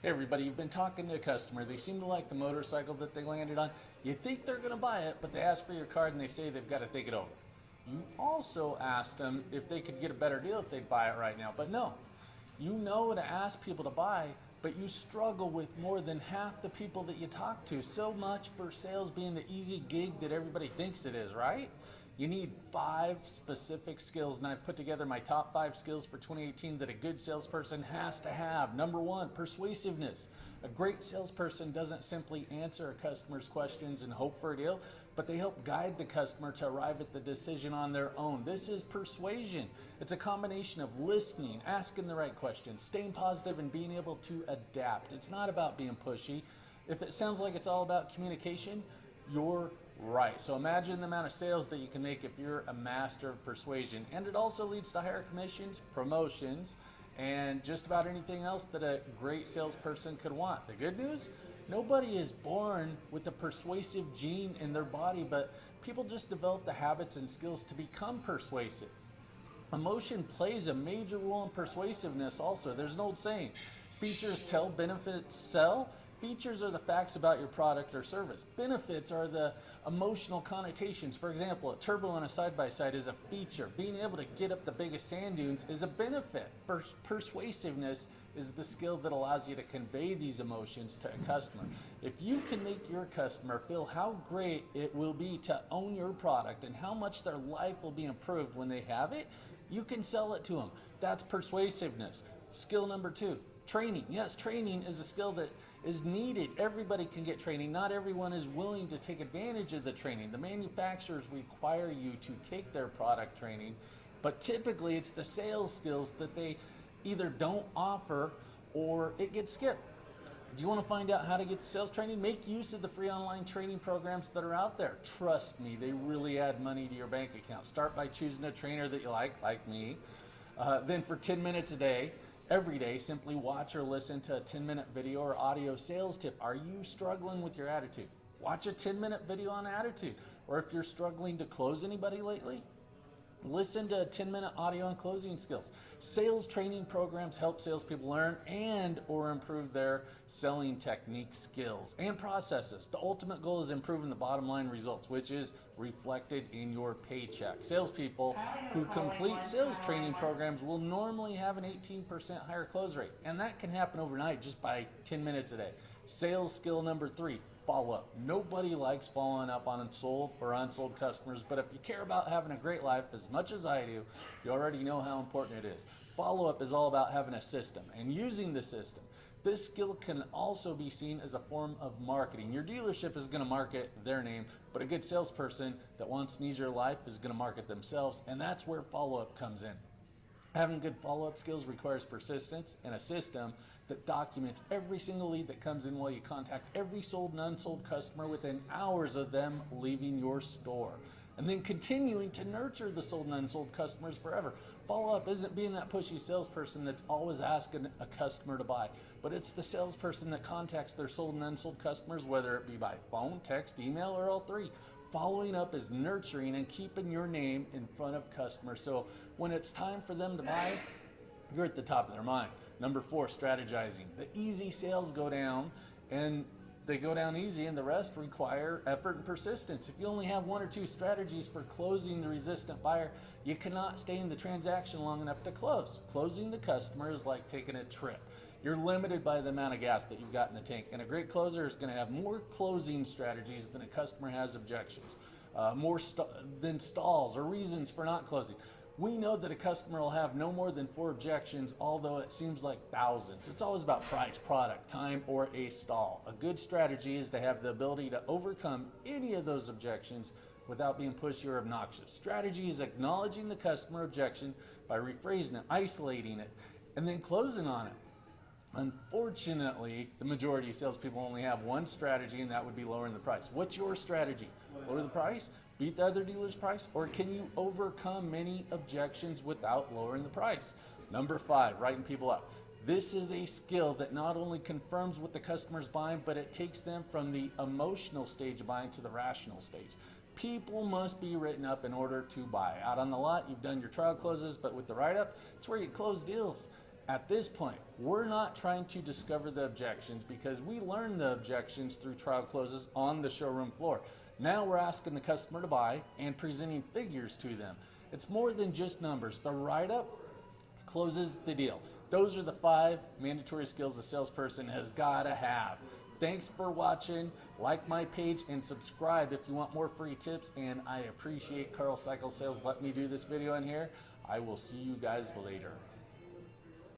Hey everybody, you've been talking to a customer. They seem to like the motorcycle that they landed on. You think they're going to buy it, but they ask for your card and they say they've got to think it over. You also asked them if they could get a better deal if they'd buy it right now, but no. You know to ask people to buy, but you struggle with more than half the people that you talk to. So much for sales being the easy gig that everybody thinks it is, right? You need 5 specific skills, and I've put together my top 5 skills for 2018 that a good salesperson has to have. Number 1, persuasiveness. A great salesperson doesn't simply answer a customer's questions and hope for a deal, but they help guide the customer to arrive at the decision on their own. This is persuasion. It's a combination of listening, asking the right questions, staying positive, and being able to adapt. It's not about being pushy. If it sounds like it's all about communication, you're right. So imagine the amount of sales that you can make if you're a master of persuasion. And it also leads to higher commissions, promotions, and just about anything else that a great salesperson could want. The good news? Nobody is born with a persuasive gene in their body, but people just develop the habits and skills to become persuasive. Emotion plays a major role in persuasiveness also. There's an old saying, features tell, benefits sell. Features are the facts about your product or service. Benefits are the emotional connotations. For example, a turbo on a side-by-side is a feature. Being able to get up the biggest sand dunes is a benefit. Persuasiveness is the skill that allows you to convey these emotions to a customer. If you can make your customer feel how great it will be to own your product and how much their life will be improved when they have it, you can sell it to them. That's persuasiveness. Skill number 2. Training. Yes, training is a skill that is needed. Everybody can get training. Not everyone is willing to take advantage of the training. The manufacturers require you to take their product training, but typically it's the sales skills that they either don't offer or it gets skipped. Do you want to find out how to get the sales training? Make use of the free online training programs that are out there. Trust me, they really add money to your bank account. Start by choosing a trainer that you like me. Then for 10 minutes a day, every day, simply watch or listen to a 10-minute video or audio sales tip. Are you struggling with your attitude? Watch a 10-minute video on attitude. Or if you're struggling to close anybody lately, listen to a 10-minute audio on closing skills. Sales training programs help salespeople learn and or improve their selling technique skills and processes. The ultimate goal is improving the bottom line results, which is reflected in your paycheck. Salespeople who complete sales training programs will normally have an 18% higher close rate, and that can happen overnight just by 10 minutes a day. Sales skill number 3. Follow-up. Nobody likes following up on sold or unsold customers, but if you care about having a great life as much as I do, you already know how important it is. Follow-up is all about having a system and using the system. This skill can also be seen as a form of marketing. Your dealership is going to market their name, but a good salesperson that wants an easier life is going to market themselves, and that's where follow-up comes in. Having good follow-up skills requires persistence and a system that documents every single lead that comes in while you contact every sold and unsold customer within hours of them leaving your store. And then continuing to nurture the sold and unsold customers forever. Follow-up isn't being that pushy salesperson that's always asking a customer to buy, but it's the salesperson that contacts their sold and unsold customers, whether it be by phone, text, email, or all 3. Following up is nurturing and keeping your name in front of customers. So when it's time for them to buy, you're at the top of their mind. Number 4, strategizing. The easy sales go down, and they go down easy, and the rest require effort and persistence. If you only have 1 or 2 strategies for closing the resistant buyer, you cannot stay in the transaction long enough to close. Closing the customer is like taking a trip. You're limited by the amount of gas that you've got in the tank, and a great closer is going to have more closing strategies than a customer has objections, more than stalls or reasons for not closing. We know that a customer will have no more than 4 objections, although it seems like thousands. It's always about price, product, time, or a stall. A good strategy is to have the ability to overcome any of those objections without being pushy or obnoxious. Strategy is acknowledging the customer objection by rephrasing it, isolating it, and then closing on it. Unfortunately, the majority of salespeople only have 1 strategy, and that would be lowering the price. What's your strategy? Lower the price? Beat the other dealer's price? Or can you overcome many objections without lowering the price? Number 5, writing people up. This is a skill that not only confirms what the customer's buying, but it takes them from the emotional stage of buying to the rational stage. People must be written up in order to buy. Out on the lot, you've done your trial closes, but with the write-up, it's where you close deals. At this point, we're not trying to discover the objections because we learned the objections through trial closes on the showroom floor. Now we're asking the customer to buy and presenting figures to them. It's more than just numbers. The write-up closes the deal. Those are the 5 mandatory skills a salesperson has got to have. Thanks for watching. Like my page and subscribe if you want more free tips. And I appreciate Carl Cycle Sales letting me do this video in here. I will see you guys later.